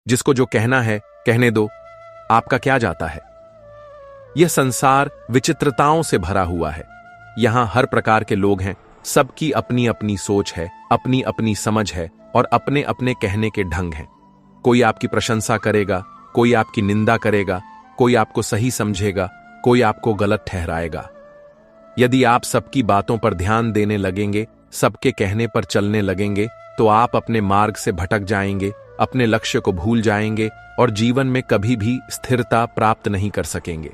जिसको जो कहना है कहने दो, आपका क्या जाता है। यह संसार विचित्रताओं से भरा हुआ है। यहां हर प्रकार के लोग हैं, सबकी अपनी अपनी सोच है, अपनी अपनी समझ है और अपने अपने कहने के ढंग हैं। कोई आपकी प्रशंसा करेगा, कोई आपकी निंदा करेगा, कोई आपको सही समझेगा, कोई आपको गलत ठहराएगा। यदि आप सबकी बातों पर ध्यान देने लगेंगे, सबके कहने पर चलने लगेंगे, तो आप अपने मार्ग से भटक जाएंगे, अपने लक्ष्य को भूल जाएंगे और जीवन में कभी भी स्थिरता प्राप्त नहीं कर सकेंगे।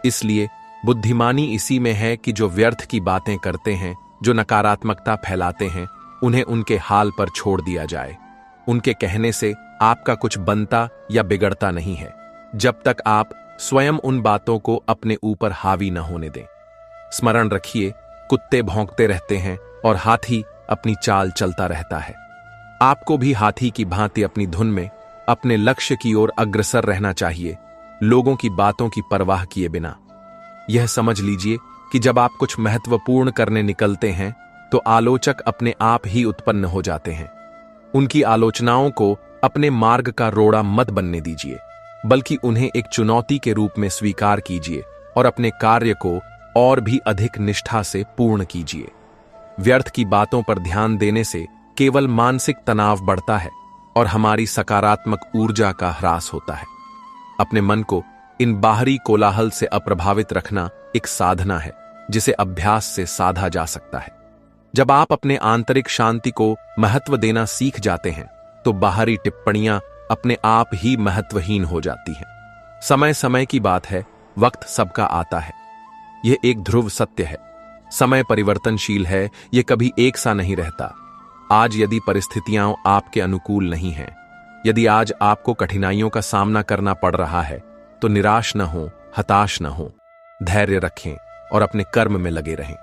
इसलिए बुद्धिमानी इसी में है कि जो व्यर्थ की बातें करते हैं, जो नकारात्मकता फैलाते हैं, उन्हें उनके हाल पर छोड़ दिया जाए। उनके कहने से आपका कुछ बनता या बिगड़ता नहीं है, जब तक आप स्वयं उन बातों को अपने ऊपर हावी न होने दें। स्मरण रखिए, कुत्ते भौंकते रहते हैं और हाथी अपनी चाल चलता रहता है। आपको भी हाथी की भांति अपनी धुन में अपने लक्ष्य की ओर अग्रसर रहना चाहिए, लोगों की बातों की परवाह किए बिना। यह समझ लीजिए कि जब आप कुछ महत्वपूर्ण करने निकलते हैं तो आलोचक अपने आप ही उत्पन्न हो जाते हैं। उनकी आलोचनाओं को अपने मार्ग का रोड़ा मत बनने दीजिए, बल्कि उन्हें एक चुनौती के रूप में स्वीकार कीजिए और अपने कार्य को और भी अधिक निष्ठा से पूर्ण कीजिए। व्यर्थ की बातों पर ध्यान देने से केवल मानसिक तनाव बढ़ता है और हमारी सकारात्मक ऊर्जा का ह्रास होता है। अपने मन को इन बाहरी कोलाहल से अप्रभावित रखना एक साधना है, जिसे अभ्यास से साधा जा सकता है। जब आप अपने आंतरिक शांति को महत्व देना सीख जाते हैं, तो बाहरी टिप्पणियां अपने आप ही महत्वहीन हो जाती हैं। समय समय की बात है, वक्त सबका आता है। यह एक ध्रुव सत्य है। समय परिवर्तनशील है, यह कभी एक सा नहीं रहता। आज यदि परिस्थितियां आपके अनुकूल नहीं हैं, यदि आज आपको कठिनाइयों का सामना करना पड़ रहा है, तो निराश न हो, हताश न हो, धैर्य रखें और अपने कर्म में लगे रहें।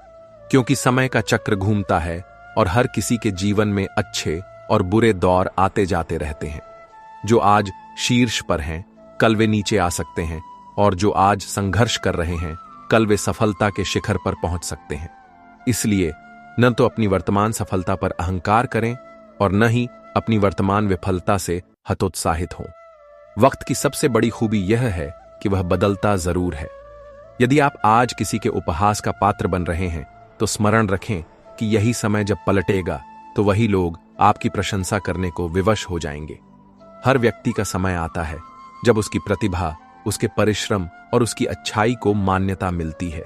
क्योंकि समय का चक्र घूमता है और हर किसी के जीवन में अच्छे और बुरे दौर आते जाते रहते हैं। जो आज शीर्ष पर हैं, कल वे नीचे आ सकते हैं, और जो आज संघर्ष कर रहे हैं, कल वे सफलता के शिखर पर पहुंच सकते हैं। इसलिए न तो अपनी वर्तमान सफलता पर अहंकार करें और न ही अपनी वर्तमान विफलता से हतोत्साहित हों। वक्त की सबसे बड़ी खूबी यह है कि वह बदलता जरूर है। यदि आप आज किसी के उपहास का पात्र बन रहे हैं, तो स्मरण रखें कि यही समय जब पलटेगा तो वही लोग आपकी प्रशंसा करने को विवश हो जाएंगे। हर व्यक्ति का समय आता है जब उसकी प्रतिभा, उसके परिश्रम और उसकी अच्छाई को मान्यता मिलती है।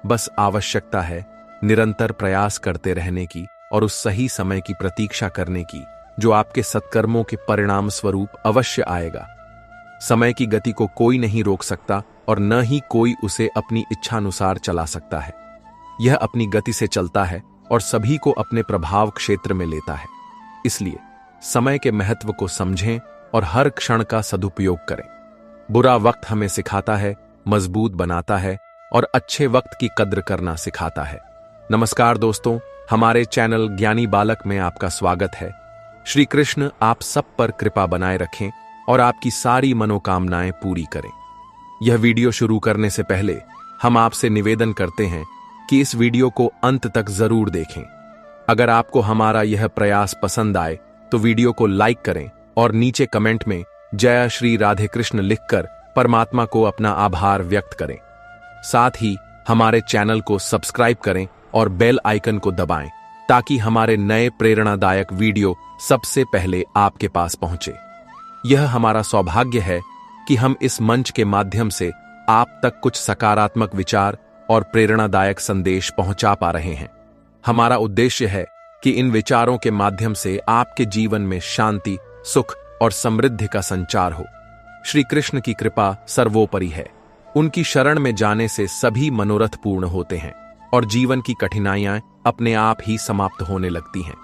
बस आवश्यकता है निरंतर प्रयास करते रहने की और उस सही समय की प्रतीक्षा करने की, जो आपके सत्कर्मों के परिणाम स्वरूप अवश्य आएगा। समय की गति को कोई नहीं रोक सकता और न ही कोई उसे अपनी इच्छानुसार चला सकता है। यह अपनी गति से चलता है और सभी को अपने प्रभाव क्षेत्र में लेता है। इसलिए समय के महत्व को समझें और हर क्षण का सदुपयोग करें। बुरा वक्त हमें सिखाता है, मजबूत बनाता है और अच्छे वक्त की कद्र करना सिखाता है। नमस्कार दोस्तों, हमारे चैनल ज्ञानी बालक में आपका स्वागत है। श्री कृष्ण आप सब पर कृपा बनाए रखें और आपकी सारी मनोकामनाएं पूरी करें। यह वीडियो शुरू करने से पहले हम आपसे निवेदन करते हैं कि इस वीडियो को अंत तक जरूर देखें। अगर आपको हमारा यह प्रयास पसंद आए तो वीडियो को लाइक करें और नीचे कमेंट में जय श्री राधे कृष्ण लिखकर परमात्मा को अपना आभार व्यक्त करें। साथ ही हमारे चैनल को सब्सक्राइब करें और बेल आइकन को दबाएं, ताकि हमारे नए प्रेरणादायक वीडियो सबसे पहले आपके पास पहुंचे। यह हमारा सौभाग्य है कि हम इस मंच के माध्यम से आप तक कुछ सकारात्मक विचार और प्रेरणादायक संदेश पहुंचा पा रहे हैं। हमारा उद्देश्य है कि इन विचारों के माध्यम से आपके जीवन में शांति, सुख और समृद्धि का संचार हो। श्री कृष्ण की कृपा सर्वोपरि है। उनकी शरण में जाने से सभी मनोरथ पूर्ण होते हैं और जीवन की कठिनाइयां अपने आप ही समाप्त होने लगती हैं।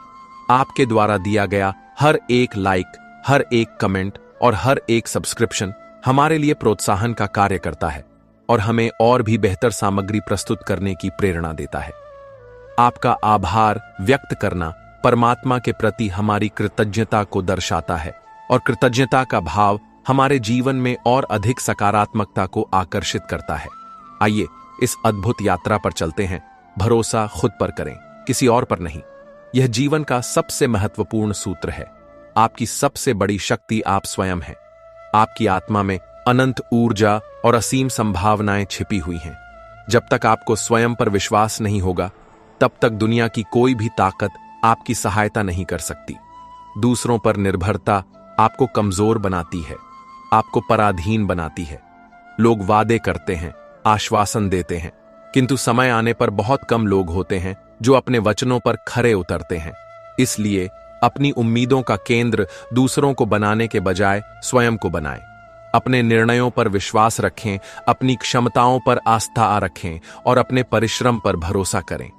आपके द्वारा दिया गया हर एक लाइक, हर एक कमेंट और हर एक सब्सक्रिप्शन हमारे लिए प्रोत्साहन का कार्य करता है और हमें और भी बेहतर सामग्री प्रस्तुत करने की प्रेरणा देता है। आपका आभार व्यक्त करना परमात्मा के प्रति हमारी कृतज्ञता को दर्शाता है और कृतज्ञता का भाव हमारे जीवन में और अधिक सकारात्मकता को आकर्षित करता है। आइए इस अद्भुत यात्रा पर चलते हैं। भरोसा खुद पर करें, किसी और पर नहीं। यह जीवन का सबसे महत्वपूर्ण सूत्र है। आपकी सबसे बड़ी शक्ति आप स्वयं हैं। आपकी आत्मा में अनंत ऊर्जा और असीम संभावनाएं छिपी हुई हैं। जब तक आपको स्वयं पर विश्वास नहीं होगा, तब तक दुनिया की कोई भी ताकत आपकी सहायता नहीं कर सकती। दूसरों पर निर्भरता आपको कमजोर बनाती है, आपको पराधीन बनाती है। लोग वादे करते हैं, आश्वासन देते हैं, किंतु समय आने पर बहुत कम लोग होते हैं जो अपने वचनों पर खरे उतरते हैं। इसलिए अपनी उम्मीदों का केंद्र दूसरों को बनाने के बजाय स्वयं को बनाएं। अपने निर्णयों पर विश्वास रखें, अपनी क्षमताओं पर आस्था रखें और अपने परिश्रम पर भरोसा करें।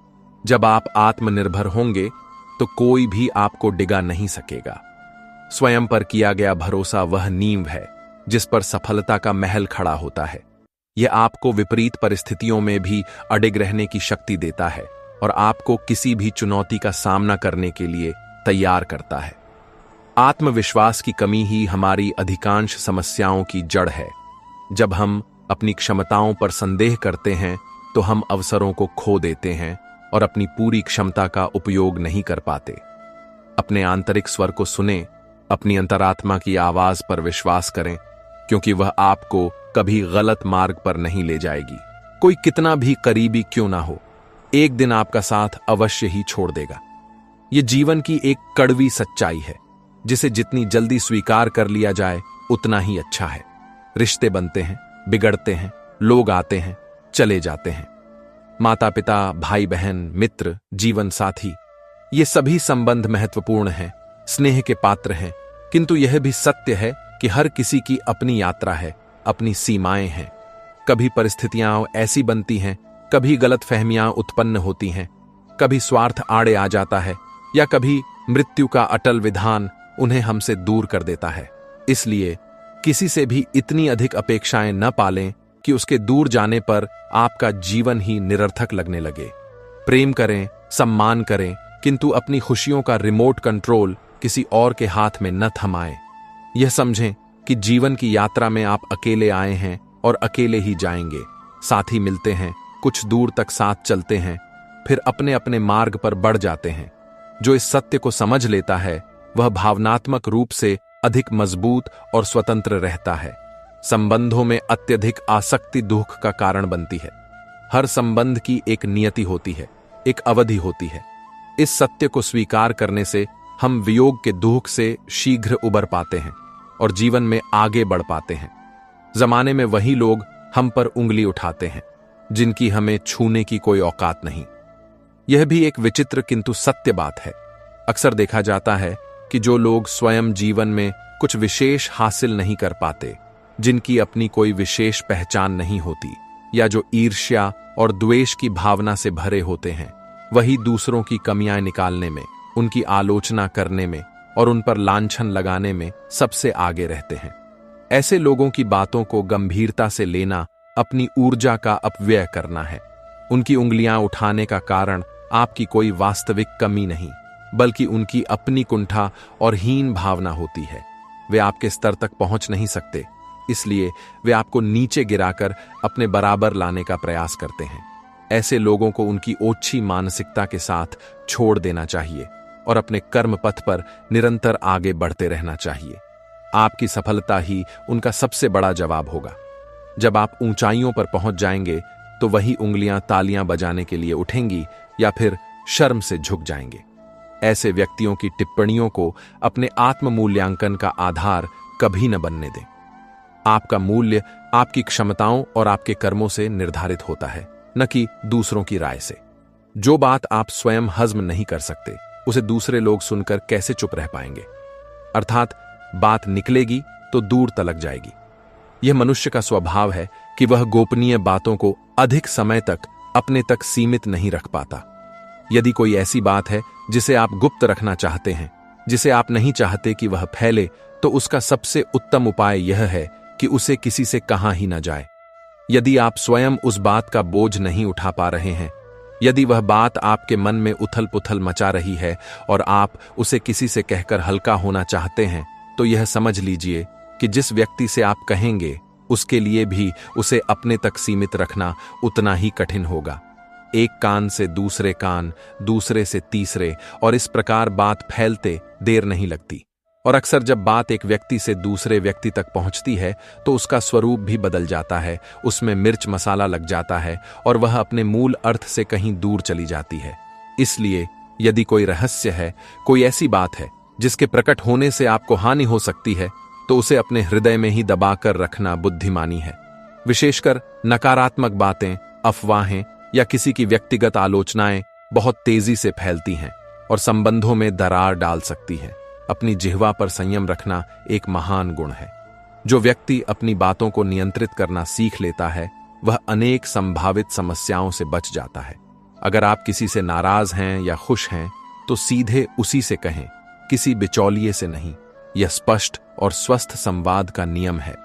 जब आप आत्मनिर्भर होंगे तो कोई भी आपको डिगा नहीं सकेगा। स्वयं पर किया गया भरोसा वह नींव है जिस पर सफलता का महल खड़ा होता है। यह आपको विपरीत परिस्थितियों में भी अडिग रहने की शक्ति देता है और आपको किसी भी चुनौती का सामना करने के लिए तैयार करता है। आत्मविश्वास की कमी ही हमारी अधिकांश समस्याओं की जड़ है। जब हम अपनी क्षमताओं पर संदेह करते हैं तो हम अवसरों को खो देते हैं और अपनी पूरी क्षमता का उपयोग नहीं कर पाते। अपने आंतरिक स्वर को सुनें, अपनी अंतरात्मा की आवाज पर विश्वास करें, क्योंकि वह आपको कभी गलत मार्ग पर नहीं ले जाएगी। कोई कितना भी करीबी क्यों ना हो, एक दिन आपका साथ अवश्य ही छोड़ देगा। यह जीवन की एक कड़वी सच्चाई है जिसे जितनी जल्दी स्वीकार कर लिया जाए उतना ही अच्छा है। रिश्ते बनते हैं, बिगड़ते हैं, लोग आते हैं, चले जाते हैं। माता पिता, भाई बहन, मित्र, जीवन साथी, ये सभी संबंध महत्वपूर्ण हैं, स्नेह के पात्र हैं, किंतु यह भी सत्य है कि हर किसी की अपनी यात्रा है, अपनी सीमाएं हैं। कभी परिस्थितियां ऐसी बनती हैं, कभी गलतफहमियां उत्पन्न होती हैं, कभी स्वार्थ आड़े आ जाता है या कभी मृत्यु का अटल विधान उन्हें हमसे दूर कर देता है। इसलिए किसी से भी इतनी अधिक अपेक्षाएं न पालें कि उसके दूर जाने पर आपका जीवन ही निरर्थक लगने लगे। प्रेम करें, सम्मान करें, किंतु अपनी खुशियों का रिमोट कंट्रोल किसी और के हाथ में न थमाएं। यह समझें कि जीवन की यात्रा में आप अकेले आए हैं और अकेले ही जाएंगे। साथी मिलते हैं, कुछ दूर तक साथ चलते हैं, फिर अपने अपने मार्ग पर बढ़ जाते हैं। जो इस सत्य को समझ लेता है वह भावनात्मक रूप से अधिक मजबूत और स्वतंत्र रहता है। संबंधों में अत्यधिक आसक्ति दुख का कारण बनती है। हर संबंध की एक नियति होती है, एक अवधि होती है। इस सत्य को स्वीकार करने से हम वियोग के दुख से शीघ्र उबर पाते हैं और जीवन में आगे बढ़ पाते हैं। जमाने में वही लोग हम पर उंगली उठाते हैं जिनकी हमें छूने की कोई औकात नहीं। यह भी एक विचित्र किंतु सत्य बात है। अक्सर देखा जाता है कि जो लोग स्वयं जीवन में कुछ विशेष हासिल नहीं कर पाते, जिनकी अपनी कोई विशेष पहचान नहीं होती, या जो ईर्ष्या और द्वेष की भावना से भरे होते हैं, वही दूसरों की कमियां निकालने में, उनकी आलोचना करने में और उन पर लांछन लगाने में सबसे आगे रहते हैं। ऐसे लोगों की बातों को गंभीरता से लेना अपनी ऊर्जा का अपव्यय करना है। उनकी उंगलियां उठाने का कारण आपकी कोई वास्तविक कमी नहीं, बल्कि उनकी अपनी कुंठा और हीन भावना होती है। वे आपके स्तर तक पहुंच नहीं सकते, इसलिए वे आपको नीचे गिराकर अपने बराबर लाने का प्रयास करते हैं। ऐसे लोगों को उनकी ओछी मानसिकता के साथ छोड़ देना चाहिए और अपने कर्म पथ पर निरंतर आगे बढ़ते रहना चाहिए। आपकी सफलता ही उनका सबसे बड़ा जवाब होगा। जब आप ऊंचाइयों पर पहुंच जाएंगे तो वही उंगलियां तालियां बजाने के लिए उठेंगी या फिर शर्म से झुक जाएंगे। ऐसे व्यक्तियों की टिप्पणियों को अपने आत्म मूल्यांकन का आधार कभी न बनने दें। आपका मूल्य आपकी क्षमताओं और आपके कर्मों से निर्धारित होता है, न कि दूसरों की राय से। जो बात आप स्वयं हजम नहीं कर सकते, उसे दूसरे लोग सुनकर कैसे चुप रह पाएंगे? अर्थात बात निकलेगी तो दूर तलक जाएगी। यह मनुष्य का स्वभाव है कि वह गोपनीय बातों को अधिक समय तक अपने तक सीमित नहीं रख पाता। यदि कोई ऐसी बात है जिसे आप गुप्त रखना चाहते हैं, जिसे आप नहीं चाहते कि वह फैले, तो उसका सबसे उत्तम उपाय यह है कि उसे किसी से कहा ही न जाए। यदि आप स्वयं उस बात का बोझ नहीं उठा पा रहे हैं, यदि वह बात आपके मन में उथल पुथल मचा रही है और आप उसे किसी से कहकर हल्का होना चाहते हैं, तो यह समझ लीजिए कि जिस व्यक्ति से आप कहेंगे उसके लिए भी उसे अपने तक सीमित रखना उतना ही कठिन होगा। एक कान से दूसरे कान, दूसरे से तीसरे, और इस प्रकार बात फैलते देर नहीं लगती और अक्सर जब बात एक व्यक्ति से दूसरे व्यक्ति तक पहुंचती है तो उसका स्वरूप भी बदल जाता है, उसमें मिर्च मसाला लग जाता है और वह अपने मूल अर्थ से कहीं दूर चली जाती है। इसलिए यदि कोई रहस्य है, कोई ऐसी बात है जिसके प्रकट होने से आपको हानि हो सकती है, तो उसे अपने हृदय में ही दबाकर रखना बुद्धिमानी है। विशेषकर नकारात्मक बातें, अफवाहें या किसी की व्यक्तिगत आलोचनाएं बहुत तेजी से फैलती हैं और संबंधों में दरार डाल सकती हैं। अपनी जिह्वा पर संयम रखना एक महान गुण है। जो व्यक्ति अपनी बातों को नियंत्रित करना सीख लेता है, वह अनेक संभावित समस्याओं से बच जाता है। अगर आप किसी से नाराज हैं या खुश हैं, तो सीधे उसी से कहें, किसी बिचौलिए से नहीं। यह स्पष्ट और स्वस्थ संवाद का नियम है।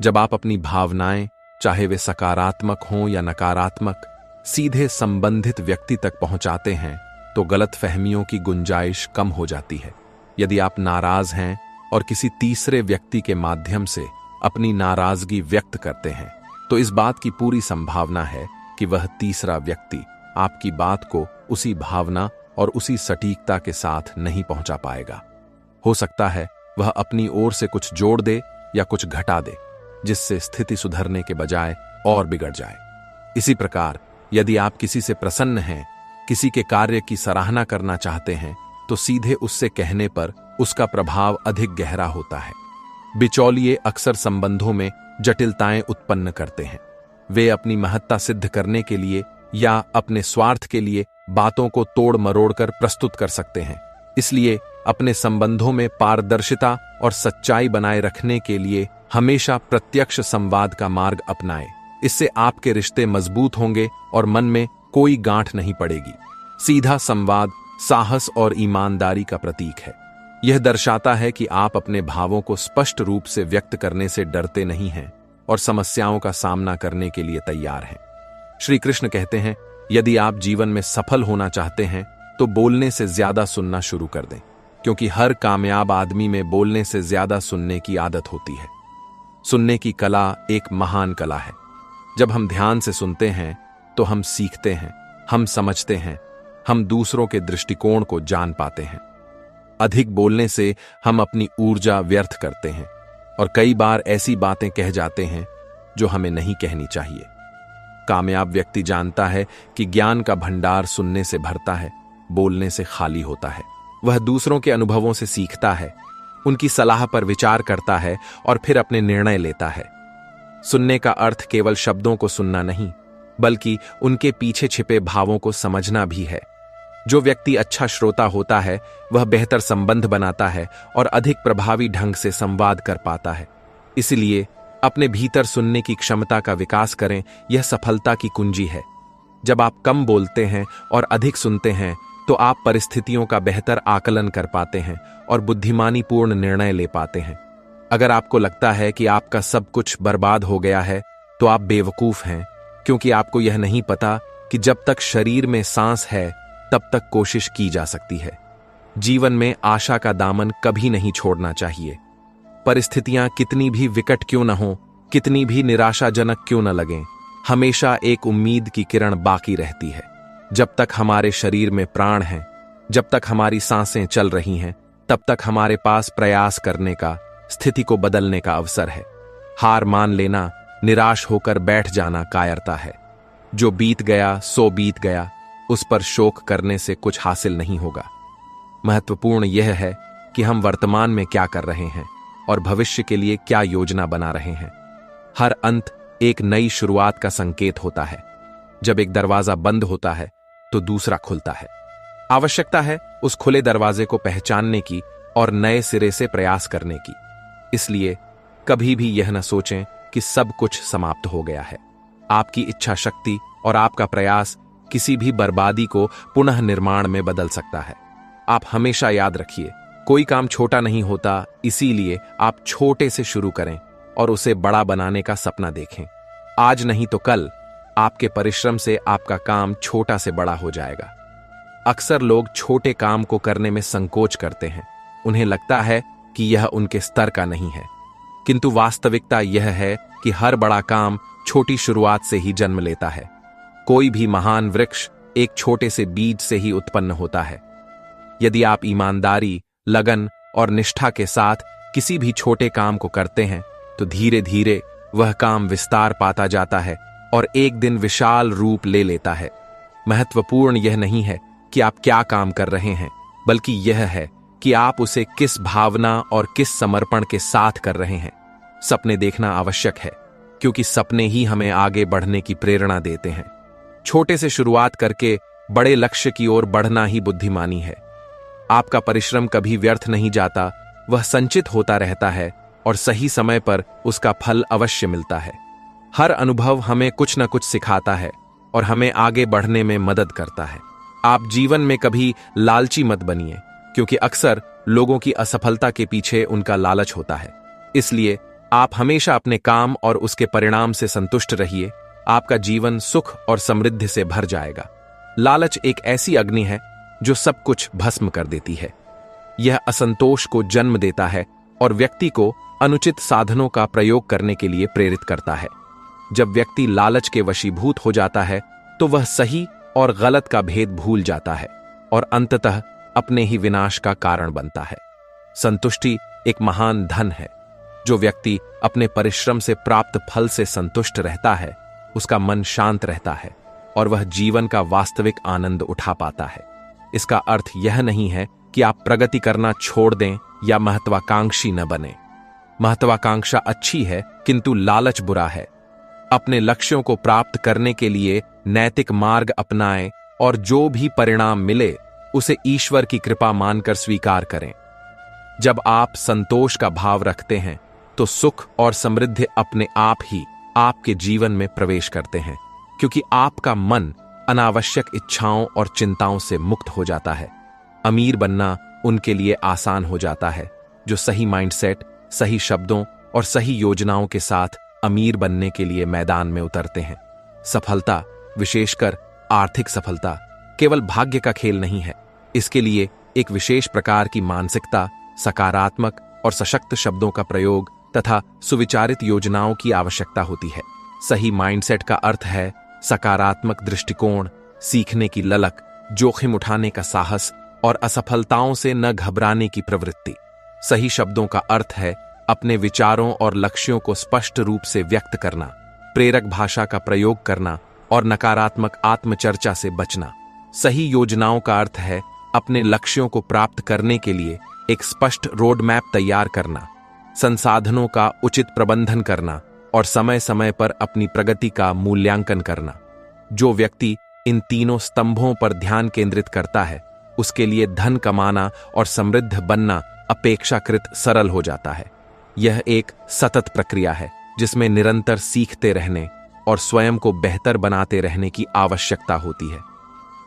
जब आप अपनी भावनाएं, चाहे वे सकारात्मक हों या नकारात्मक, सीधे संबंधित व्यक्ति तक पहुंचाते हैं, तो गलतफहमियों की गुंजाइश कम हो जाती है। यदि आप नाराज हैं और किसी तीसरे व्यक्ति के माध्यम से अपनी नाराजगी व्यक्त करते हैं, तो इस बात की पूरी संभावना है कि वह तीसरा व्यक्ति आपकी बात को उसी भावना और उसी सटीकता के साथ नहीं पहुंचा पाएगा। हो सकता है वह अपनी ओर से कुछ जोड़ दे या कुछ घटा दे, जिससे स्थिति सुधरने के बजाय और बिगड़ जाए। इसी प्रकार यदि आप किसी से प्रसन्न हैं, किसी के कार्य की सराहना करना चाहते हैं, तो सीधे उससे कहने पर उसका प्रभाव अधिक गहरा होता है। बिचौलिए अक्सर संबंधों में जटिलताएं उत्पन्न करते हैं। वे अपनी महत्ता सिद्ध करने के लिए या अपने स्वार्थ के लिए बातों को तोड़ मरोड़ कर प्रस्तुत कर सकते हैं। इसलिए अपने संबंधों में पारदर्शिता और सच्चाई बनाए रखने के लिए हमेशा प्रत्यक्ष संवाद का मार्ग अपनाएं। इससे आपके रिश्ते मजबूत होंगे और मन में कोई गांठ नहीं पड़ेगी। सीधा संवाद साहस और ईमानदारी का प्रतीक है। यह दर्शाता है कि आप अपने भावों को स्पष्ट रूप से व्यक्त करने से डरते नहीं हैं और समस्याओं का सामना करने के लिए तैयार हैं। श्री कृष्ण कहते हैं, यदि आप जीवन में सफल होना चाहते हैं, तो बोलने से ज्यादा सुनना शुरू कर दें, क्योंकि हर कामयाब आदमी में बोलने से ज्यादा सुनने की आदत होती है। सुनने की कला एक महान कला है। जब हम ध्यान से सुनते हैं, तो हम सीखते हैं, हम समझते हैं, हम दूसरों के दृष्टिकोण को जान पाते हैं। अधिक बोलने से हम अपनी ऊर्जा व्यर्थ करते हैं और कई बार ऐसी बातें कह जाते हैं जो हमें नहीं कहनी चाहिए। कामयाब व्यक्ति जानता है कि ज्ञान का भंडार सुनने से भरता है, बोलने से खाली होता है। वह दूसरों के अनुभवों से सीखता है, उनकी सलाह पर विचार करता है और फिर अपने निर्णय लेता है। सुनने का अर्थ केवल शब्दों को सुनना नहीं, बल्कि उनके पीछे छिपे भावों को समझना भी है। जो व्यक्ति अच्छा श्रोता होता है, वह बेहतर संबंध बनाता है और अधिक प्रभावी ढंग से संवाद कर पाता है। इसलिए अपने भीतर सुनने की क्षमता का विकास करें, यह सफलता की कुंजी है। जब आप कम बोलते हैं और अधिक सुनते हैं, तो आप परिस्थितियों का बेहतर आकलन कर पाते हैं और बुद्धिमानीपूर्ण निर्णय ले पाते हैं। अगर आपको लगता है कि आपका सब कुछ बर्बाद हो गया है, तो आप बेवकूफ हैं, क्योंकि आपको यह नहीं पता कि जब तक शरीर में सांस है, तब तक कोशिश की जा सकती है। जीवन में आशा का दामन कभी नहीं छोड़ना चाहिए। परिस्थितियां कितनी भी विकट क्यों न हो, कितनी भी निराशाजनक क्यों न लगें, हमेशा एक उम्मीद की किरण बाकी रहती है। जब तक हमारे शरीर में प्राण हैं, जब तक हमारी सांसें चल रही हैं, तब तक हमारे पास प्रयास करने का, स्थिति को बदलने का अवसर है। हार मान लेना, निराश होकर बैठ जाना कायरता है। जो बीत गया सो बीत गया, उस पर शोक करने से कुछ हासिल नहीं होगा। महत्वपूर्ण यह है कि हम वर्तमान में क्या कर रहे हैं और भविष्य के लिए क्या योजना बना रहे हैं। हर अंत एक नई शुरुआत का संकेत होता है। जब एक दरवाजा बंद होता है, तो दूसरा खुलता है। आवश्यकता है उस खुले दरवाजे को पहचानने की और नए सिरे से प्रयास करने की। इसलिए कभी भी यह न सोचें कि सब कुछ समाप्त हो गया है। आपकी इच्छा शक्ति और आपका प्रयास किसी भी बर्बादी को पुनः निर्माण में बदल सकता है। आप हमेशा याद रखिए, कोई काम छोटा नहीं होता, इसीलिए आप छोटे से शुरू करें और उसे बड़ा बनाने का सपना देखें। आज नहीं तो कल आपके परिश्रम से आपका काम छोटा से बड़ा हो जाएगा। अक्सर लोग छोटे काम को करने में संकोच करते हैं। उन्हें लगता है कि यह उनके स्तर का नहीं है, किंतु वास्तविकता यह है कि हर बड़ा काम छोटी शुरुआत से ही जन्म लेता है। कोई भी महान वृक्ष एक छोटे से बीज से ही उत्पन्न होता है। यदि आप ईमानदारी, लगन और निष्ठा के साथ किसी भी छोटे काम को करते हैं तो धीरे धीरे वह काम विस्तार पाता जाता है और एक दिन विशाल रूप ले लेता है। महत्वपूर्ण यह नहीं है कि आप क्या काम कर रहे हैं, बल्कि यह है कि आप उसे किस भावना और किस समर्पण के साथ कर रहे हैं। सपने देखना आवश्यक है, क्योंकि सपने ही हमें आगे बढ़ने की प्रेरणा देते हैं। छोटे से शुरुआत करके बड़े लक्ष्य की ओर बढ़ना ही बुद्धिमानी है। आपका परिश्रम कभी व्यर्थ नहीं जाता, वह संचित होता रहता है और सही समय पर उसका फल अवश्य मिलता है। हर अनुभव हमें कुछ न कुछ सिखाता है और हमें आगे बढ़ने में मदद करता है। आप जीवन में कभी लालची मत बनिए, क्योंकि अक्सर लोगों की असफलता के पीछे उनका लालच होता है। इसलिए आप हमेशा अपने काम और उसके परिणाम से संतुष्ट रहिए। आपका जीवन सुख और समृद्धि से भर जाएगा। लालच एक ऐसी अग्नि है जो सब कुछ भस्म कर देती है। यह असंतोष को जन्म देता है और व्यक्ति को अनुचित साधनों का प्रयोग करने के लिए प्रेरित करता है। जब व्यक्ति लालच के वशीभूत हो जाता है तो वह सही और गलत का भेद भूल जाता है और अंततः अपने ही विनाश का कारण बनता है। संतुष्टि एक महान धन है। जो व्यक्ति अपने परिश्रम से प्राप्त फल से संतुष्ट रहता है, उसका मन शांत रहता है और वह जीवन का वास्तविक आनंद उठा पाता है। इसका अर्थ यह नहीं है कि आप प्रगति करना छोड़ दें या महत्वाकांक्षी न बने। महत्वाकांक्षा अच्छी है, किंतु लालच बुरा है। अपने लक्ष्यों को प्राप्त करने के लिए नैतिक मार्ग अपनाएं और जो भी परिणाम मिले उसे ईश्वर की कृपा मानकर स्वीकार करें। जब आप संतोष का भाव रखते हैं तो सुख और समृद्धि अपने आप ही आपके जीवन में प्रवेश करते हैं, क्योंकि आपका मन अनावश्यक इच्छाओं और चिंताओं से मुक्त हो जाता है। अमीर बनना उनके लिए आसान हो जाता है जो सही माइंडसेट, सही शब्दों और सही योजनाओं के साथ अमीर बनने के लिए मैदान में उतरते हैं। सफलता, विशेषकर आर्थिक सफलता, केवल भाग्य का खेल नहीं है। इसके लिए एक विशेष प्रकार की मानसिकता, सकारात्मक और सशक्त शब्दों का प्रयोग तथा सुविचारित योजनाओं की आवश्यकता होती है। सही माइंडसेट का अर्थ है सकारात्मक दृष्टिकोण, सीखने की ललक, जोखिम उठाने का साहस और असफलताओं से न घबराने की प्रवृत्ति। सही शब्दों का अर्थ है अपने विचारों और लक्ष्यों को स्पष्ट रूप से व्यक्त करना, प्रेरक भाषा का प्रयोग करना और नकारात्मक आत्मचर्चा से बचना। सही योजनाओं का अर्थ है अपने लक्ष्यों को प्राप्त करने के लिए एक स्पष्ट रोड मैप तैयार करना, संसाधनों का उचित प्रबंधन करना और समय समय पर अपनी प्रगति का मूल्यांकन करना। जो व्यक्ति इन तीनों स्तंभों पर ध्यान केंद्रित करता है, उसके लिए धन कमाना और समृद्ध बनना अपेक्षाकृत सरल हो जाता है। यह एक सतत प्रक्रिया है जिसमें निरंतर सीखते रहने और स्वयं को बेहतर बनाते रहने की आवश्यकता होती है।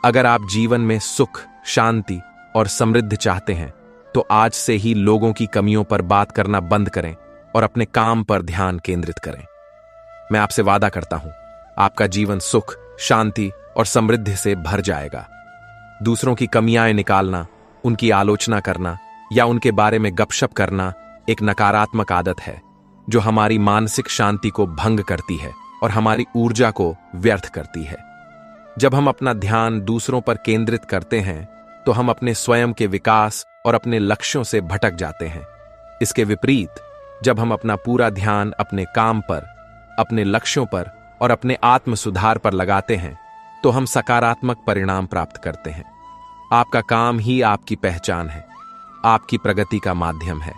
अगर आप जीवन में सुख, शांति और समृद्धि चाहते हैं तो आज से ही लोगों की कमियों पर बात करना बंद करें और अपने काम पर ध्यान केंद्रित करें। मैं आपसे वादा करता हूं, आपका जीवन सुख, शांति और समृद्धि से भर जाएगा। दूसरों की कमियां निकालना, उनकी आलोचना करना या उनके बारे में गपशप करना एक नकारात्मक आदत है जो हमारी मानसिक शांति को भंग करती है और हमारी ऊर्जा को व्यर्थ करती है। जब हम अपना ध्यान दूसरों पर केंद्रित करते हैं तो हम अपने स्वयं के विकास और अपने लक्ष्यों से भटक जाते हैं। इसके विपरीत, जब हम अपना पूरा ध्यान अपने काम पर, अपने लक्ष्यों पर और अपने आत्म सुधार पर लगाते हैं तो हम सकारात्मक परिणाम प्राप्त करते हैं। आपका काम ही आपकी पहचान है, आपकी प्रगति का माध्यम है।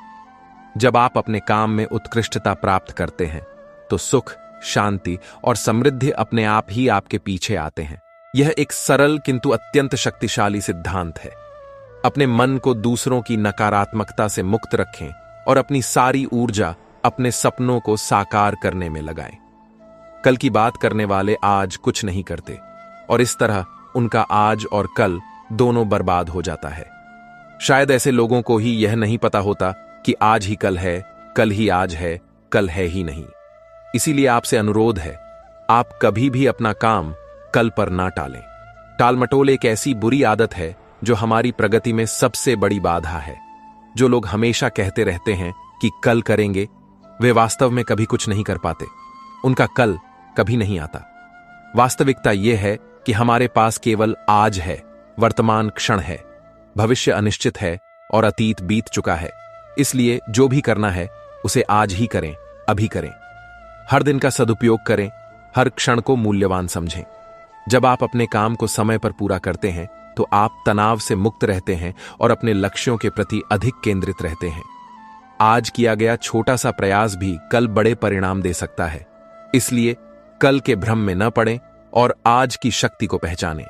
जब आप अपने काम में उत्कृष्टता प्राप्त करते हैं तो सुख, शांति और समृद्धि अपने आप ही आपके पीछे आते हैं। यह एक सरल किंतु अत्यंत शक्तिशाली सिद्धांत है। अपने मन को दूसरों की नकारात्मकता से मुक्त रखें और अपनी सारी ऊर्जा अपने सपनों को साकार करने में लगाएं। कल की बात करने वाले आज कुछ नहीं करते और इस तरह उनका आज और कल दोनों बर्बाद हो जाता है। शायद ऐसे लोगों को ही यह नहीं पता होता कि आज ही कल है, कल ही आज है, कल है ही नहीं। इसीलिए आपसे अनुरोध है, आप कभी भी अपना काम कल पर ना टालें। टालमटोल एक ऐसी बुरी आदत है जो हमारी प्रगति में सबसे बड़ी बाधा है। जो लोग हमेशा कहते रहते हैं कि कल करेंगे, वे वास्तव में कभी कुछ नहीं कर पाते। उनका कल कभी नहीं आता। वास्तविकता यह है कि हमारे पास केवल आज है, वर्तमान क्षण है। भविष्य अनिश्चित है और अतीत बीत चुका है। इसलिए जो भी करना है उसे आज ही करें, अभी करें। हर दिन का सदुपयोग करें, हर क्षण को मूल्यवान समझें। जब आप अपने काम को समय पर पूरा करते हैं तो आप तनाव से मुक्त रहते हैं और अपने लक्ष्यों के प्रति अधिक केंद्रित रहते हैं। आज किया गया छोटा सा प्रयास भी कल बड़े परिणाम दे सकता है। इसलिए कल के भ्रम में न पड़ें और आज की शक्ति को पहचानें।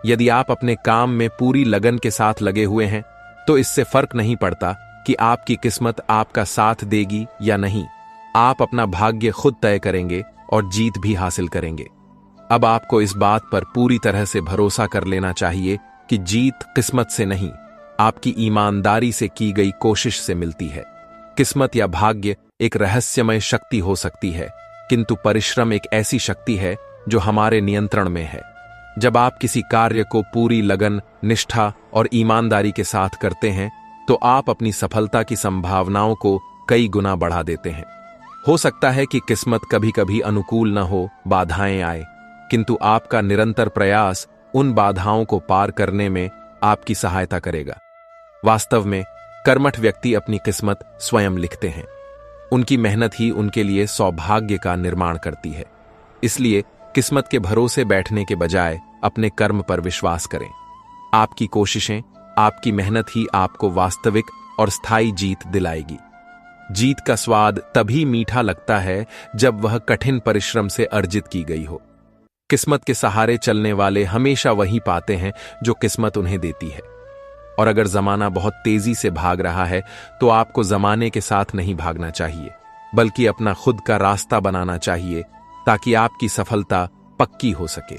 यदि आप अपने काम में पूरी लगन के साथ लगे हुए हैं तो इससे फर्क नहीं पड़ता कि आपकी किस्मत आपका साथ देगी या नहीं। आप अपना भाग्य खुद तय करेंगे और जीत भी हासिल करेंगे। अब आपको इस बात पर पूरी तरह से भरोसा कर लेना चाहिए कि जीत किस्मत से नहीं, आपकी ईमानदारी से की गई कोशिश से मिलती है। किस्मत या भाग्य एक रहस्यमय शक्ति हो सकती है, किंतु परिश्रम एक ऐसी शक्ति है जो हमारे नियंत्रण में है। जब आप किसी कार्य को पूरी लगन, निष्ठा और ईमानदारी के साथ करते हैं तो आप अपनी सफलता की संभावनाओं को कई गुना बढ़ा देते हैं। हो सकता है कि किस्मत कभी कभी अनुकूल न हो, बाधाएं आए, किंतु आपका निरंतर प्रयास उन बाधाओं को पार करने में आपकी सहायता करेगा। वास्तव में कर्मठ व्यक्ति अपनी किस्मत स्वयं लिखते हैं। उनकी मेहनत ही उनके लिए सौभाग्य का निर्माण करती है। इसलिए किस्मत के भरोसे बैठने के बजाय अपने कर्म पर विश्वास करें। आपकी कोशिशें, आपकी मेहनत ही आपको वास्तविक और स्थायी जीत दिलाएगी। जीत का स्वाद तभी मीठा लगता है जब वह कठिन परिश्रम से अर्जित की गई हो। किस्मत के सहारे चलने वाले हमेशा वही पाते हैं जो किस्मत उन्हें देती है। और अगर जमाना बहुत तेजी से भाग रहा है तो आपको जमाने के साथ नहीं भागना चाहिए, बल्कि अपना खुद का रास्ता बनाना चाहिए ताकि आपकी सफलता पक्की हो सके।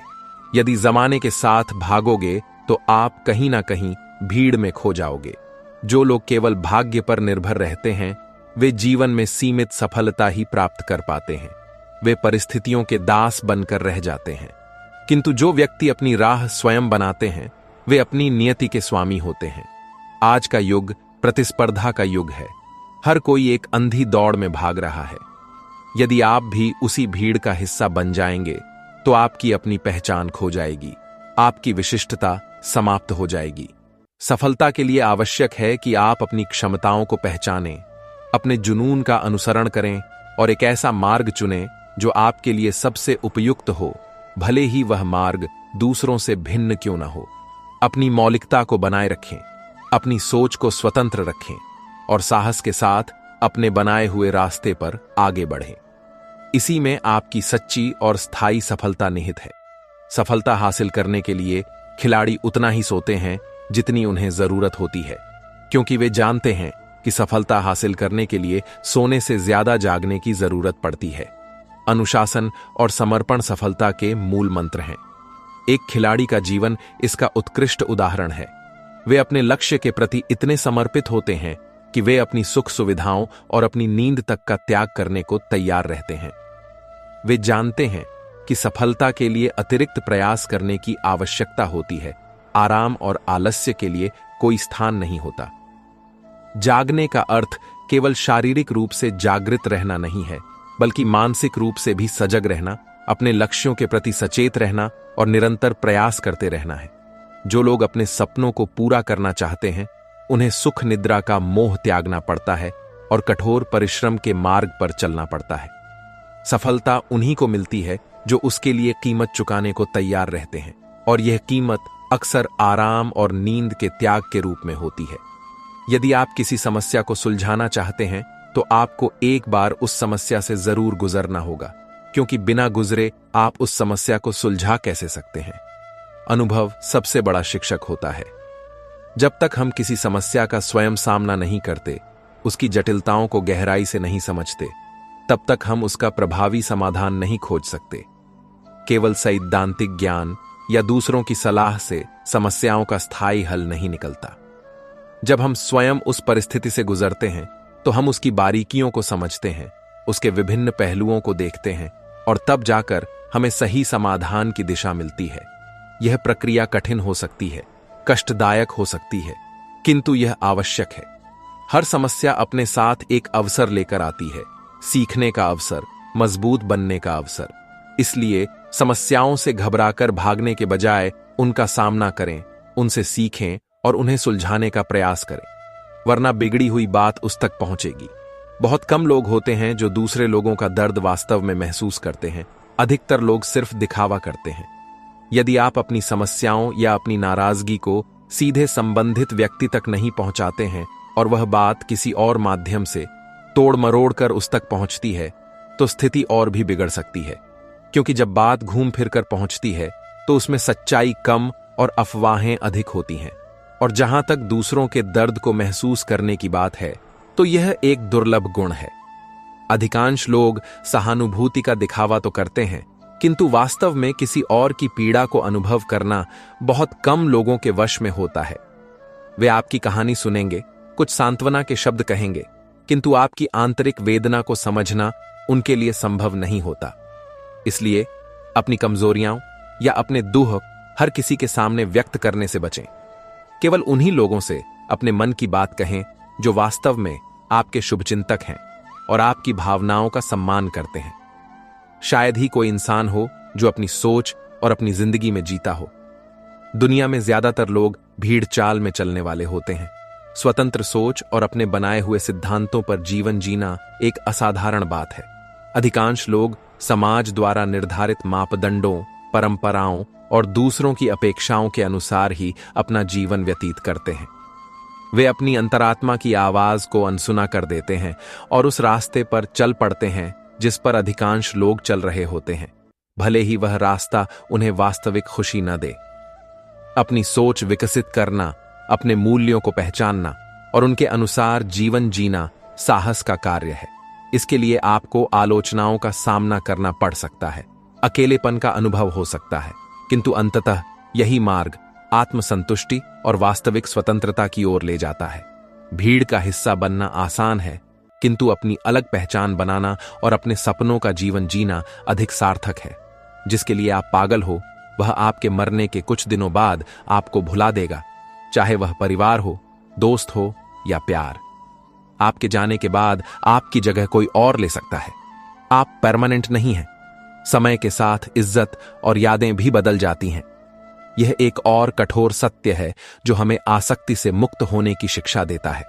यदि जमाने के साथ भागोगे तो आप कहीं ना कहीं भीड़ में खो जाओगे। जो लोग केवल भाग्य पर निर्भर रहते हैं वे जीवन में सीमित सफलता ही प्राप्त कर पाते हैं। वे परिस्थितियों के दास बनकर रह जाते हैं। किंतु जो व्यक्ति अपनी राह स्वयं बनाते हैं वे अपनी नियति के स्वामी होते हैं। आज का युग प्रतिस्पर्धा का युग है। हर कोई एक अंधी दौड़ में भाग रहा है। यदि आप भी उसी भीड़ का हिस्सा बन जाएंगे तो आपकी अपनी पहचान खो जाएगी, आपकी विशिष्टता समाप्त हो जाएगी। सफलता के लिए आवश्यक है कि आप अपनी क्षमताओं को पहचानें, अपने जुनून का अनुसरण करें और एक ऐसा मार्ग चुनें जो आपके लिए सबसे उपयुक्त हो, भले ही वह मार्ग दूसरों से भिन्न क्यों न हो। अपनी मौलिकता को बनाए रखें, अपनी सोच को स्वतंत्र रखें और साहस के साथ अपने बनाए हुए रास्ते पर आगे बढ़ें। इसी में आपकी सच्ची और स्थायी सफलता निहित है। सफलता हासिल करने के लिए खिलाड़ी उतना ही सोते हैं जितनी उन्हें जरूरत होती है, क्योंकि वे जानते हैं कि सफलता हासिल करने के लिए सोने से ज्यादा जागने की जरूरत पड़ती है। अनुशासन और समर्पण सफलता के मूल मंत्र हैं। एक खिलाड़ी का जीवन इसका उत्कृष्ट उदाहरण है। वे अपने लक्ष्य के प्रति इतने समर्पित होते हैं कि वे अपनी सुख सुविधाओं और अपनी नींद तक का त्याग करने को तैयार रहते हैं। वे जानते हैं कि सफलता के लिए अतिरिक्त प्रयास करने की आवश्यकता होती है। आराम और आलस्य के लिए कोई स्थान नहीं होता। जागने का अर्थ केवल शारीरिक रूप से जागृत रहना नहीं है, बल्कि मानसिक रूप से भी सजग रहना, अपने लक्ष्यों के प्रति सचेत रहना और निरंतर प्रयास करते रहना है। जो लोग अपने सपनों को पूरा करना चाहते हैं उन्हें सुख निद्रा का मोह त्यागना पड़ता है और कठोर परिश्रम के मार्ग पर चलना पड़ता है। सफलता उन्हीं को मिलती है जो उसके लिए कीमत चुकाने को तैयार रहते हैं, और यह कीमत अक्सर आराम और नींद के त्याग के रूप में होती है। यदि आप किसी समस्या को सुलझाना चाहते हैं तो आपको एक बार उस समस्या से जरूर गुजरना होगा, क्योंकि बिना गुजरे आप उस समस्या को सुलझा कैसे सकते हैं। अनुभव सबसे बड़ा शिक्षक होता है। जब तक हम किसी समस्या का स्वयं सामना नहीं करते, उसकी जटिलताओं को गहराई से नहीं समझते, तब तक हम उसका प्रभावी समाधान नहीं खोज सकते। केवल सैद्धांतिक ज्ञान या दूसरों की सलाह से समस्याओं का स्थायी हल नहीं निकलता। जब हम स्वयं उस परिस्थिति से गुजरते हैं तो हम उसकी बारीकियों को समझते हैं, उसके विभिन्न पहलुओं को देखते हैं और तब जाकर हमें सही समाधान की दिशा मिलती है। यह प्रक्रिया कठिन हो सकती है, कष्टदायक हो सकती है, किंतु यह आवश्यक है। हर समस्या अपने साथ एक अवसर लेकर आती है, सीखने का अवसर, मजबूत बनने का अवसर। इसलिए समस्याओं से घबराकर भागने के बजाय उनका सामना करें, उनसे सीखें और उन्हें सुलझाने का प्रयास करें। वरना बिगड़ी हुई बात उस तक पहुंचेगी। बहुत कम लोग होते हैं जो दूसरे लोगों का दर्द वास्तव में महसूस करते हैं। अधिकतर लोग सिर्फ दिखावा करते हैं। यदि आप अपनी समस्याओं या अपनी नाराजगी को सीधे संबंधित व्यक्ति तक नहीं पहुंचाते हैं और वह बात किसी और माध्यम से तोड़ मरोड़ कर उस तक पहुंचती है, तो स्थिति और भी बिगड़ सकती है। क्योंकि जब बात घूम फिर कर पहुंचती है तो उसमें सच्चाई कम और अफवाहें अधिक होती हैं। और जहां तक दूसरों के दर्द को महसूस करने की बात है, तो यह एक दुर्लभ गुण है। अधिकांश लोग सहानुभूति का दिखावा तो करते हैं, किंतु वास्तव में किसी और की पीड़ा को अनुभव करना बहुत कम लोगों के वश में होता है। वे आपकी कहानी सुनेंगे, कुछ सांत्वना के शब्द कहेंगे, किंतु आपकी आंतरिक वेदना को समझना उनके लिए संभव नहीं होता। इसलिए अपनी कमजोरियां या अपने दुख हर किसी के सामने व्यक्त करने से बचें। केवल उन्हीं लोगों से अपने मन की बात कहें जो वास्तव में आपके शुभचिंतक हैं और आपकी भावनाओं का सम्मान करते हैं। शायद ही कोई इंसान हो जो अपनी सोच और अपनी जिंदगी में जीता हो। दुनिया में ज्यादातर लोग भीड़ चाल में चलने वाले होते हैं। स्वतंत्र सोच और अपने बनाए हुए सिद्धांतों पर जीवन जीना एक असाधारण बात है। अधिकांश लोग समाज द्वारा निर्धारित मापदंडों, परंपराओं और दूसरों की अपेक्षाओं के अनुसार ही अपना जीवन व्यतीत करते हैं। वे अपनी अंतरात्मा की आवाज को अनसुना कर देते हैं और उस रास्ते पर चल पड़ते हैं जिस पर अधिकांश लोग चल रहे होते हैं, भले ही वह रास्ता उन्हें वास्तविक खुशी न दे। अपनी सोच विकसित करना, अपने मूल्यों को पहचानना और उनके अनुसार जीवन जीना साहस का कार्य है। इसके लिए आपको आलोचनाओं का सामना करना पड़ सकता है, अकेलेपन का अनुभव हो सकता है, किंतु अंततः यही मार्ग आत्मसंतुष्टि और वास्तविक स्वतंत्रता की ओर ले जाता है। भीड़ का हिस्सा बनना आसान है, किंतु अपनी अलग पहचान बनाना और अपने सपनों का जीवन जीना अधिक सार्थक है। जिसके लिए आप पागल हो, वह आपके मरने के कुछ दिनों बाद आपको भुला देगा, चाहे वह परिवार हो, दोस्त हो या प्यार। आपके जाने के बाद आपकी जगह कोई और ले सकता है। आप परमानेंट नहीं हैं। समय के साथ इज्जत और यादें भी बदल जाती हैं। यह एक और कठोर सत्य है जो हमें आसक्ति से मुक्त होने की शिक्षा देता है।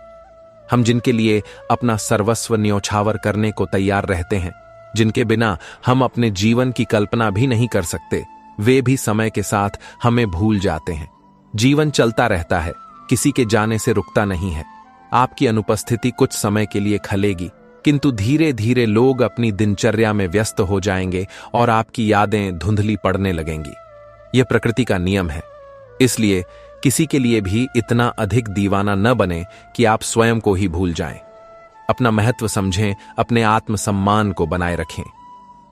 हम जिनके लिए अपना सर्वस्व न्योछावर करने को तैयार रहते हैं, जिनके बिना हम अपने जीवन की कल्पना भी नहीं कर सकते, वे भी समय के साथ हमें भूल जाते हैं। जीवन चलता रहता है, किसी के जाने से रुकता नहीं है। आपकी अनुपस्थिति कुछ समय के लिए खलेगी, किंतु धीरे धीरे लोग अपनी दिनचर्या में व्यस्त हो जाएंगे और आपकी यादें धुंधली पड़ने लगेंगी। यह प्रकृति का नियम है। इसलिए किसी के लिए भी इतना अधिक दीवाना न बने कि आप स्वयं को ही भूल जाएं। अपना महत्व समझें, अपने आत्मसम्मान को बनाए रखें।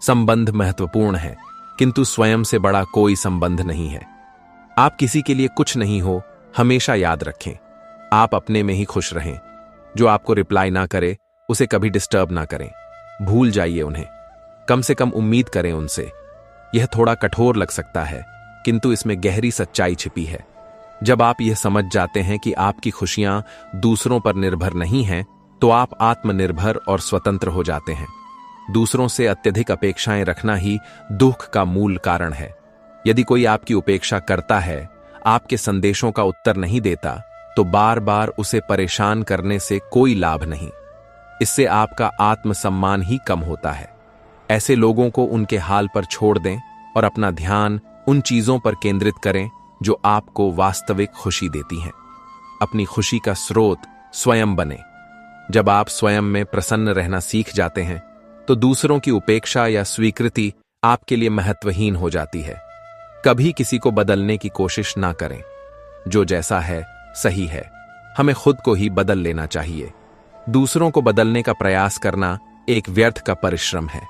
संबंध महत्वपूर्ण है, किंतु स्वयं से बड़ा कोई संबंध नहीं है। आप किसी के लिए कुछ नहीं हो, हमेशा याद रखें। आप अपने में ही खुश रहें। जो आपको रिप्लाई ना करे, उसे कभी डिस्टर्ब ना करें। भूल जाइए उन्हें, कम से कम उम्मीद करें उनसे। यह थोड़ा कठोर लग सकता है, किंतु इसमें गहरी सच्चाई छिपी है। जब आप यह समझ जाते हैं कि आपकी खुशियां दूसरों पर निर्भर नहीं हैं, तो आप आत्मनिर्भर और स्वतंत्र हो जाते हैं। दूसरों से अत्यधिक अपेक्षाएं रखना ही दुख का मूल कारण है। यदि कोई आपकी उपेक्षा करता है, आपके संदेशों का उत्तर नहीं देता, तो बार बार उसे परेशान करने से कोई लाभ नहीं। इससे आपका आत्मसम्मान ही कम होता है। ऐसे लोगों को उनके हाल पर छोड़ दें और अपना ध्यान उन चीजों पर केंद्रित करें जो आपको वास्तविक खुशी देती हैं। अपनी खुशी का स्रोत स्वयं बने। जब आप स्वयं में प्रसन्न रहना सीख जाते हैं, तो दूसरों की उपेक्षा या स्वीकृति आपके लिए महत्वहीन हो जाती है। कभी किसी को बदलने की कोशिश ना करें। जो जैसा है सही है। हमें खुद को ही बदल लेना चाहिए। दूसरों को बदलने का प्रयास करना एक व्यर्थ का परिश्रम है।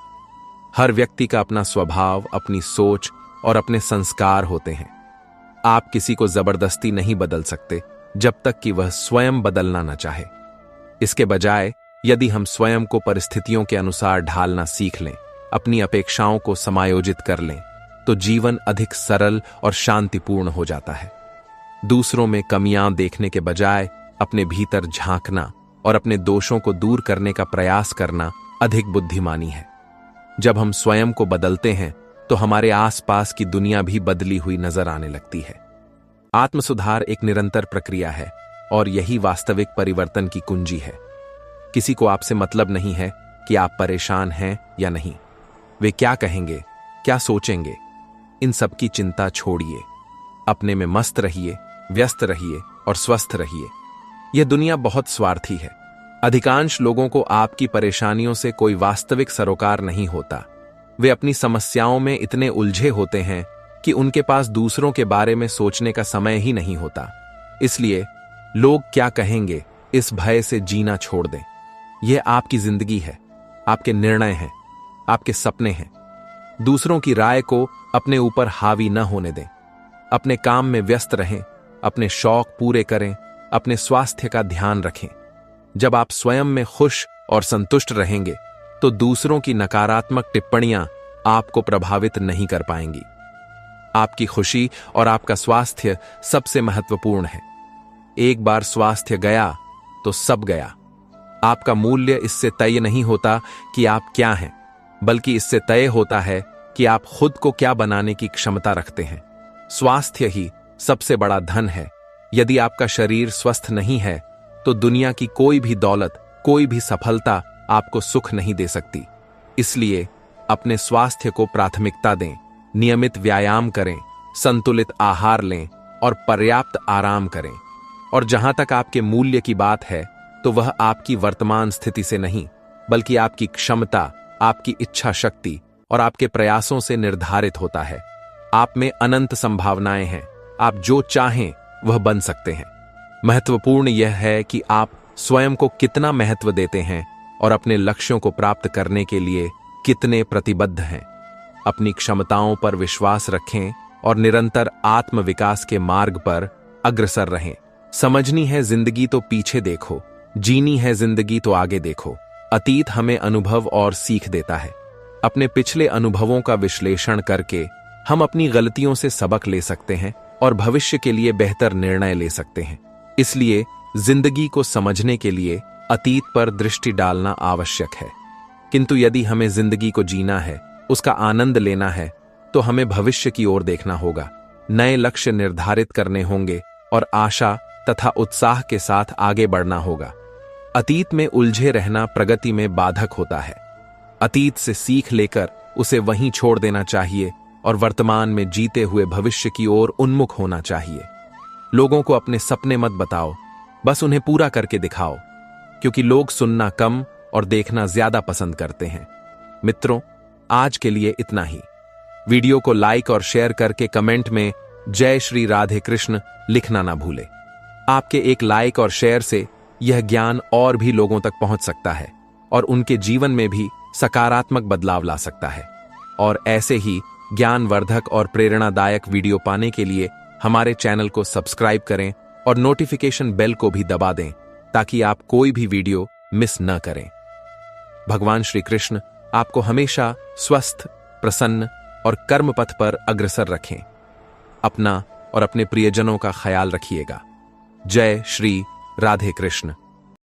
हर व्यक्ति का अपना स्वभाव, अपनी सोच और अपने संस्कार होते हैं। आप किसी को जबरदस्ती नहीं बदल सकते जब तक कि वह स्वयं बदलना न चाहे। इसके बजाय यदि हम स्वयं को परिस्थितियों के अनुसार ढालना सीख लें, अपनी अपेक्षाओं को समायोजित कर लें, तो जीवन अधिक सरल और शांतिपूर्ण हो जाता है। दूसरों में कमियां देखने के बजाय अपने भीतर झांकना और अपने दोषों को दूर करने का प्रयास करना अधिक बुद्धिमानी है। जब हम स्वयं को बदलते हैं, तो हमारे आसपास की दुनिया भी बदली हुई नजर आने लगती है। आत्मसुधार एक निरंतर प्रक्रिया है। और यही वास्तविक परिवर्तन की कुंजी है। किसी को आपसे मतलब नहीं है कि आप परेशान हैं या नहीं। वे क्या कहेंगे, क्या सोचेंगे, इन सब की चिंता छोड़िए। अपने में मस्त रहिए, व्यस्त रहिए और स्वस्थ रहिए। यह दुनिया बहुत स्वार्थी है। अधिकांश लोगों को आपकी परेशानियों से कोई वास्तविक सरोकार नहीं होता। वे अपनी समस्याओं में इतने उलझे होते हैं कि उनके पास दूसरों के बारे में सोचने का समय ही नहीं होता। इसलिए लोग क्या कहेंगे इस भय से जीना छोड़ दें। यह आपकी जिंदगी है, आपके निर्णय हैं, आपके सपने हैं। दूसरों की राय को अपने ऊपर हावी न होने दें। अपने काम में व्यस्त रहें, अपने शौक पूरे करें, अपने स्वास्थ्य का ध्यान रखें। जब आप स्वयं में खुश और संतुष्ट रहेंगे तो दूसरों की नकारात्मक टिप्पणियां आपको प्रभावित नहीं कर पाएंगी। आपकी खुशी और आपका स्वास्थ्य सबसे महत्वपूर्ण है। एक बार स्वास्थ्य गया तो सब गया। आपका मूल्य इससे तय नहीं होता कि आप क्या हैं, बल्कि इससे तय होता है कि आप खुद को क्या बनाने की क्षमता रखते हैं। स्वास्थ्य ही सबसे बड़ा धन है। यदि आपका शरीर स्वस्थ नहीं है तो दुनिया की कोई भी दौलत, कोई भी सफलता आपको सुख नहीं दे सकती। इसलिए अपने स्वास्थ्य को प्राथमिकता दें, नियमित व्यायाम करें, संतुलित आहार लें और पर्याप्त आराम करें। और जहां तक आपके मूल्य की बात है तो वह आपकी वर्तमान स्थिति से नहीं, बल्कि आपकी क्षमता, आपकी इच्छा शक्ति और आपके प्रयासों से निर्धारित होता है। आप में अनंत संभावनाएं हैं। आप जो चाहें वह बन सकते हैं। महत्वपूर्ण यह है कि आप स्वयं को कितना महत्व देते हैं और अपने लक्ष्यों को प्राप्त करने के लिए कितने प्रतिबद्ध हैं। अपनी क्षमताओं पर विश्वास रखें और निरंतर आत्मविकास के मार्ग पर अग्रसर रहें। समझनी है जिंदगी तो पीछे देखो, जीनी है जिंदगी तो आगे देखो। अतीत हमें अनुभव और सीख देता है। अपने पिछले अनुभवों का विश्लेषण करके हम अपनी गलतियों से सबक ले सकते हैं और भविष्य के लिए बेहतर निर्णय ले सकते हैं। इसलिए जिंदगी को समझने के लिए अतीत पर दृष्टि डालना आवश्यक है। किंतु यदि हमें जिंदगी को जीना है, उसका आनंद लेना है, तो हमें भविष्य की ओर देखना होगा। नए लक्ष्य निर्धारित करने होंगे और आशा तथा उत्साह के साथ आगे बढ़ना होगा। अतीत में उलझे रहना प्रगति में बाधक होता है। अतीत से सीख लेकर उसे वहीं छोड़ देना चाहिए और वर्तमान में जीते हुए भविष्य की ओर उन्मुख होना चाहिए। लोगों को अपने सपने मत बताओ, बस उन्हें पूरा करके दिखाओ, क्योंकि लोग सुनना कम और देखना ज्यादा पसंद करते हैं। मित्रों, आज के लिए इतना ही। वीडियो को लाइक और शेयर करके कमेंट में जय श्री राधे कृष्ण लिखना ना भूले। आपके एक लाइक और शेयर से यह ज्ञान और भी लोगों तक पहुंच सकता है और उनके जीवन में भी सकारात्मक बदलाव ला सकता है। और ऐसे ही ज्ञानवर्धक और प्रेरणादायक वीडियो पाने के लिए हमारे चैनल को सब्सक्राइब करें और नोटिफिकेशन बेल को भी दबा दें ताकि आप कोई भी वीडियो मिस न करें। भगवान श्री कृष्ण आपको हमेशा स्वस्थ, प्रसन्न और कर्म पथ पर अग्रसर रखें। अपना और अपने प्रियजनों का ख्याल रखिएगा। जय श्री राधे कृष्ण।